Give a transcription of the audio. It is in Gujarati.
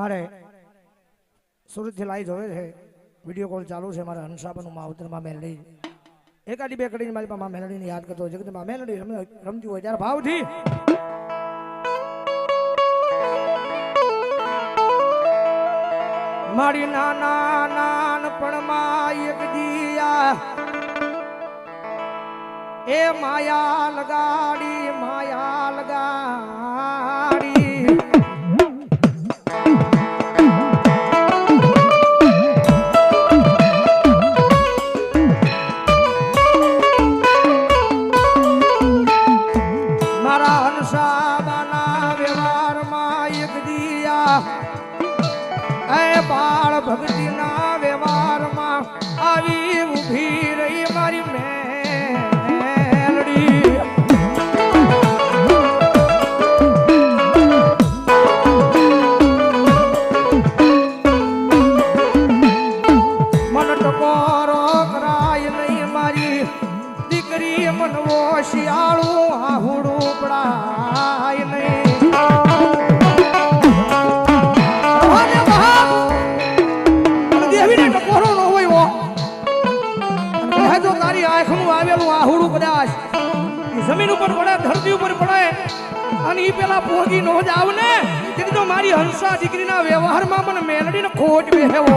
મારે સુરતથી લાઈ જોવે છે, વિડીયો કોલ ચાલુ છે. મારે હંસાબાનું માવતરમાં મેલડી એકાદી બે કડીને મારી પાસે મેલડીને યાદ કરતો હોય છે કે મેલડી રમતી હોય ત્યારે ભાવથી મારી નાના નાનપણમાં એક દિયા એ માયા લગાડી મારા હંસાબાના વ્યવહારમાં એક દિયા એ બાળ ભક્તિના વ્યવહારમાં આવી ઊભી રહી મારી મેલડી. મન ટકોરો કરાય નહીં મારી દીકરી, મનવો શિયાળું આહુડું પડાય નહીં. તારી આંખનું આવેલું આહુડું કદાચ જમીન ઉપર પડે, ધરતી ઉપર પડે અને ઈ પેલા પોગી નો જ આવને તેથી તો મારી હંસા દીકરીના વ્યવહારમાં મને મેલડીને ખોટ બેહેવો.